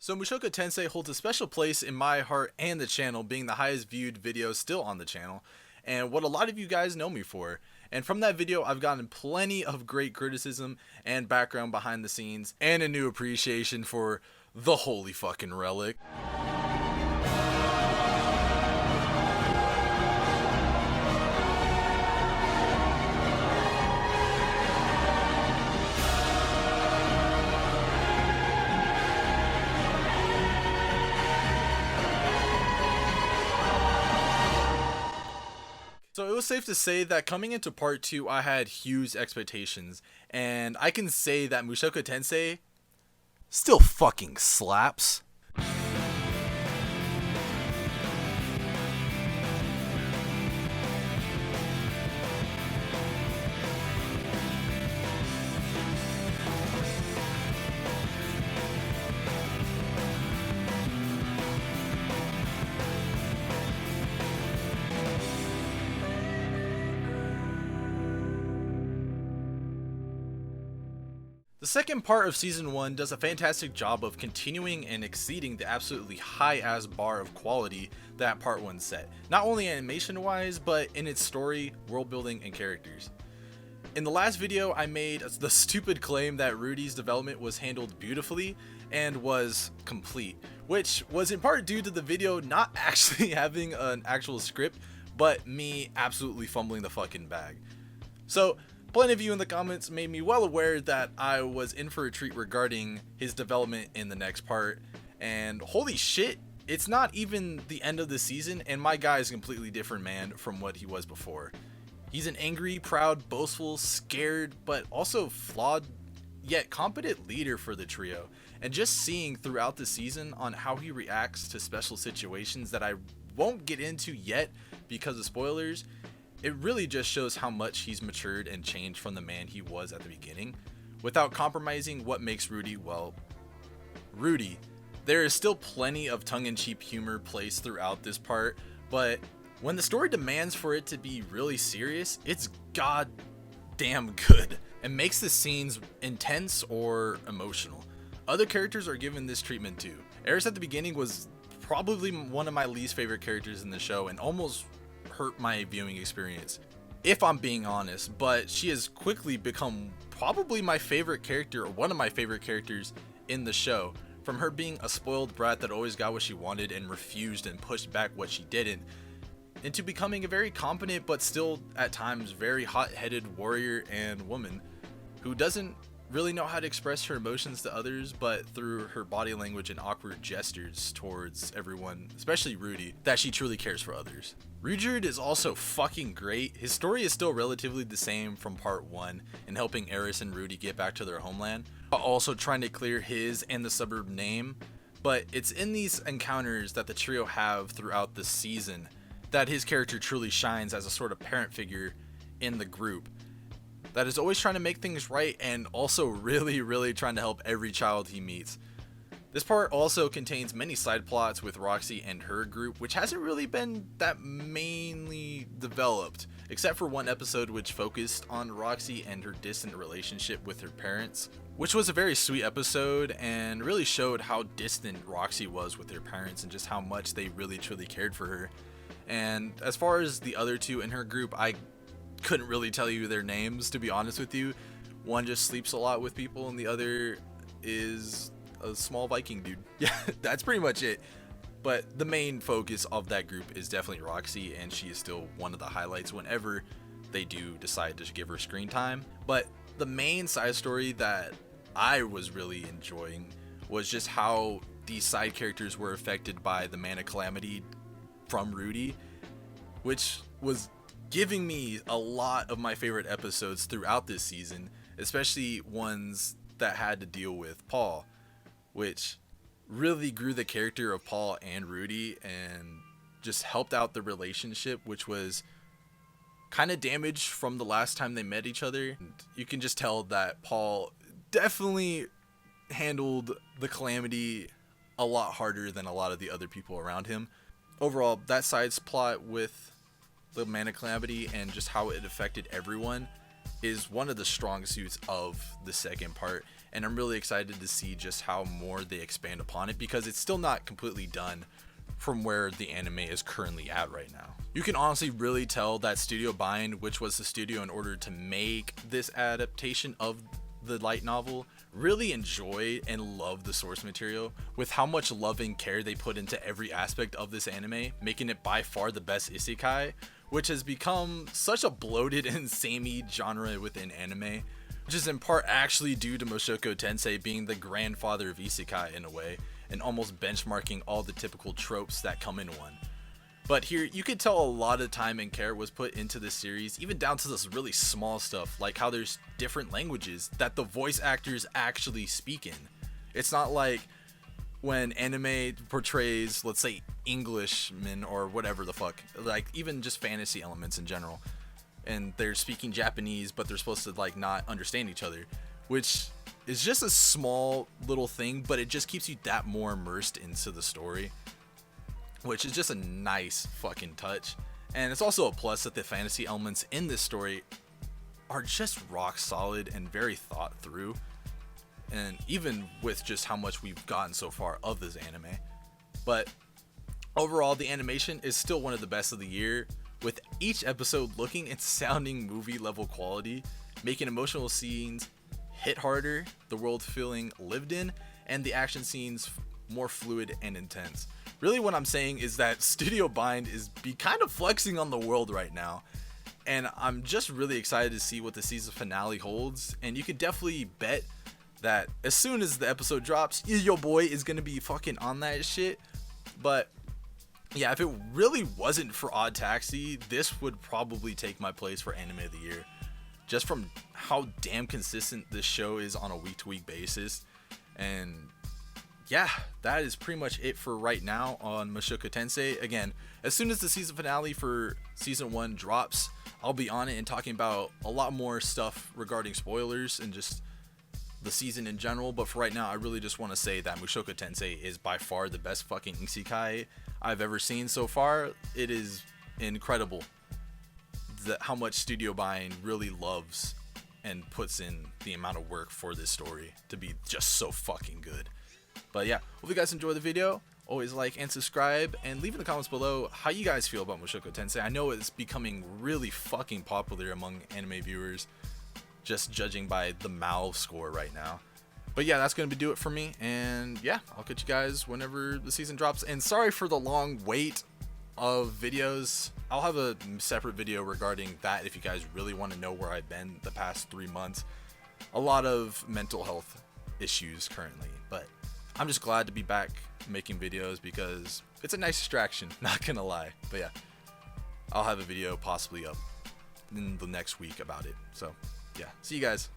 So Mushoku Tensei holds a special place in my heart and the channel, being the highest viewed video still on the channel, and what a lot of you guys know me for. And from that video, I've gotten plenty of great criticism and background behind the scenes, and a new appreciation for the holy fucking relic. So it was safe to say that coming into part 2, I had huge expectations, and I can say that Mushoku Tensei still fucking slaps. The second part of Season 1 does a fantastic job of continuing and exceeding the absolutely high-ass bar of quality that Part 1 set, not only animation-wise, but in its story, world building, and characters. In the last video, I made the stupid claim that Rudy's development was handled beautifully and was complete, which was in part due to the video not actually having an actual script, but me absolutely fumbling the fucking bag. So, plenty of you in the comments made me well aware that I was in for a treat regarding his development in the next part, and holy shit, it's not even the end of the season and my guy is a completely different man from what he was before. He's an angry, proud, boastful, scared, but also flawed yet competent leader for the trio, and just seeing throughout the season on how he reacts to special situations that I won't get into yet because of spoilers, it really just shows how much he's matured and changed from the man he was at the beginning, without compromising what makes Rudy, well, Rudy. There is still plenty of tongue-in-cheek humor placed throughout this part, but when the story demands for it to be really serious, it's goddamn good, and makes the scenes intense or emotional. Other characters are given this treatment too. Eris at the beginning was probably one of my least favorite characters in the show, and almost hurt my viewing experience, if I'm being honest, but she has quickly become probably my favorite character, or one of my favorite characters in the show, from her being a spoiled brat that always got what she wanted and refused and pushed back what she didn't, into becoming a very competent but still at times very hot-headed warrior and woman who doesn't really know how to express her emotions to others, but through her body language and awkward gestures towards everyone, especially Rudy, that she truly cares for others. Rudyard is also fucking great. His story is still relatively the same from part 1 in helping Eris and Rudy get back to their homeland, but also trying to clear his and the suburb name. But it's in these encounters that the trio have throughout the season that his character truly shines as a sort of parent figure in the group that is always trying to make things right and also really trying to help every child he meets. This part also contains many side plots with Roxy and her group, which hasn't really been that mainly developed, except for one episode which focused on Roxy and her distant relationship with her parents, which was a very sweet episode and really showed how distant Roxy was with her parents and just how much they really truly cared for her. And as far as the other two in her group, I couldn't really tell you their names, to be honest with you. One just sleeps a lot with people and the other is a small Viking dude. Yeah, that's pretty much it. But the main focus of that group is definitely Roxy, and she is still one of the highlights whenever they do decide to give her screen time. But the main side story that I was really enjoying was just how these side characters were affected by the Mana Calamity from Rudy, which was giving me a lot of my favorite episodes throughout this season, especially ones that had to deal with Paul, which really grew the character of Paul and Rudy and just helped out the relationship, which was kind of damaged from the last time they met each other. And you can just tell that Paul definitely handled the Calamity a lot harder than a lot of the other people around him. Overall, that side's plot with the Mana Calamity and just how it affected everyone is one of the strong suits of the second part, and I'm really excited to see just how more they expand upon it, because it's still not completely done from where the anime is currently at right now. You can honestly really tell that Studio Bind, which was the studio in order to make this adaptation of the light novel, really enjoy and love the source material, with how much love and care they put into every aspect of this anime, making it by far the best isekai, which has become such a bloated and samey genre within anime, which is in part actually due to Mushoku Tensei being the grandfather of isekai in a way, and almost benchmarking all the typical tropes that come in one. But here, you could tell a lot of time and care was put into this series, even down to this really small stuff, like how there's different languages that the voice actors actually speak in. It's not like when anime portrays, let's say, Englishmen or whatever the fuck, like even just fantasy elements in general, and they're speaking Japanese, but they're supposed to like not understand each other, which is just a small little thing, but it just keeps you that more immersed into the story, which is just a nice fucking touch. And it's also a plus that the fantasy elements in this story are just rock solid and very thought through, and even with just how much we've gotten so far of this anime. But overall, the animation is still one of the best of the year, with each episode looking and sounding movie level quality, making emotional scenes hit harder, the world feeling lived in, and the action scenes more fluid and intense. Really what I'm saying is that Studio Bind is kind of flexing on the world right now, and I'm just really excited to see what the season finale holds. And you could definitely bet that as soon as the episode drops, your boy is gonna be fucking on that shit. But yeah, if it really wasn't for Odd Taxi, this would probably take my place for anime of the year, just from how damn consistent this show is on a week-to-week basis. And yeah, that is pretty much it for right now on Mushoku Tensei. Again, as soon as the season finale for season 1 drops, I'll be on it and talking about a lot more stuff regarding spoilers and just the season in general. But for right now, I really just want to say that Mushoku Tensei is by far the best fucking isekai I've ever seen so far. It is incredible how much Studio Bind really loves and puts in the amount of work for this story to be just so fucking good. But yeah, hope you guys enjoy the video. Always like and subscribe, and leave in the comments below how you guys feel about Mushoku Tensei. I know it's becoming really fucking popular among anime viewers, just judging by the MAL score right now. But yeah, that's going to do it for me, and yeah, I'll catch you guys whenever the season drops. And sorry for the long wait of videos. I'll have a separate video regarding that if you guys really want to know where I've been the past 3 months. A lot of mental health issues currently, but I'm just glad to be back making videos because it's a nice distraction, not gonna lie. But yeah, I'll have a video possibly up in the next week about it. So yeah, see you guys.